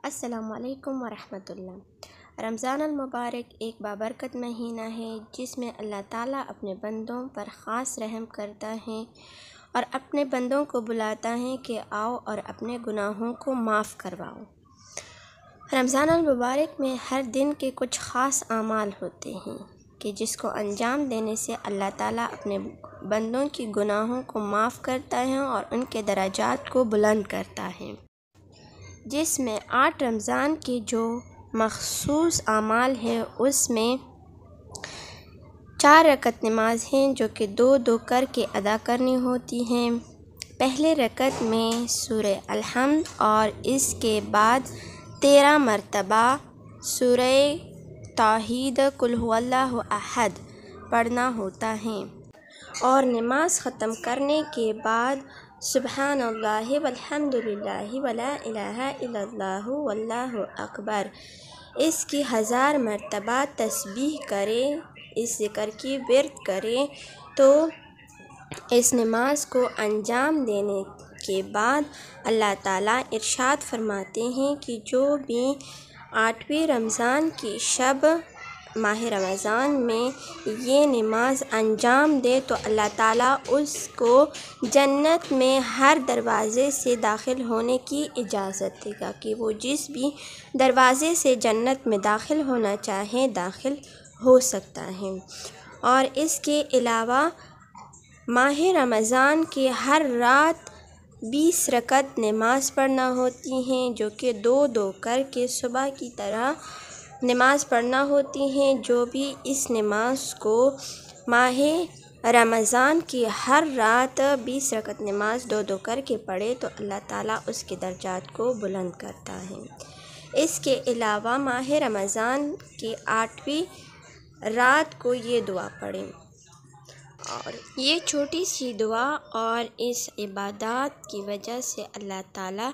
السلام علیکم ورحمۃ اللہ۔ رمضان المبارک ایک بابرکت مہینہ ہے جس میں اللہ تعالیٰ اپنے بندوں پر خاص رحم کرتا ہے اور اپنے بندوں کو بلاتا ہے کہ آؤ اور اپنے گناہوں کو معاف کرواؤ۔ رمضان المبارک میں ہر دن کے کچھ خاص اعمال ہوتے ہیں کہ جس کو انجام دینے سے اللہ تعالیٰ اپنے بندوں کی گناہوں کو معاف کرتا ہے اور ان کے درجات کو بلند کرتا ہے، جس میں 8 رمضان کے جو مخصوص اعمال ہیں اس میں 4 رکعت نماز ہیں جو کہ 2 کر کے ادا کرنی ہوتی ہیں۔ پہلے رکعت میں سورہ الحمد اور اس کے بعد 13 مرتبہ سورہ توحید قل هو اللہ احد پڑھنا ہوتا ہے، اور نماز ختم کرنے کے بعد سبحان اللہ والحمد للہ ولا الہ الا اللہ واللہ اکبر اس کی 1000 مرتبہ تسبیح کرے، اس ذکر کی ورد کرے۔ تو اس نماز کو انجام دینے کے بعد اللہ تعالیٰ ارشاد فرماتے ہیں کہ جو بھی 8ویں رمضان کی شب ماہ رمضان میں یہ نماز انجام دے تو اللہ تعالیٰ اس کو جنت میں ہر دروازے سے داخل ہونے کی اجازت دے گا کہ وہ جس بھی دروازے سے جنت میں داخل ہونا چاہے داخل ہو سکتا ہے۔ اور اس کے علاوہ ماہ رمضان کی ہر رات 20 رکعت نماز پڑھنا ہوتی ہیں جو کہ 2 کر کے صبح کی طرح نماز پڑھنا ہوتی ہیں۔ جو بھی اس نماز کو ماہ رمضان کی ہر رات 20 رکعت نماز 2 کر کے پڑھے تو اللہ تعالیٰ اس کے درجات کو بلند کرتا ہے۔ اس کے علاوہ ماہ رمضان کی 8ویں رات کو یہ دعا پڑھیں، اور یہ چھوٹی سی دعا اور اس عبادات کی وجہ سے اللہ تعالیٰ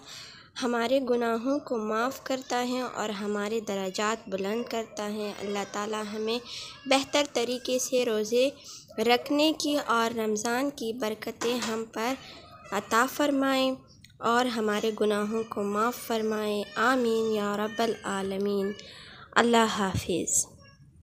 ہمارے گناہوں کو معاف کرتا ہے اور ہمارے درجات بلند کرتا ہے۔ اللہ تعالیٰ ہمیں بہتر طریقے سے روزے رکھنے کی اور رمضان کی برکتیں ہم پر عطا فرمائیں اور ہمارے گناہوں کو معاف فرمائیں، آمین یا رب العالمین۔ اللہ حافظ۔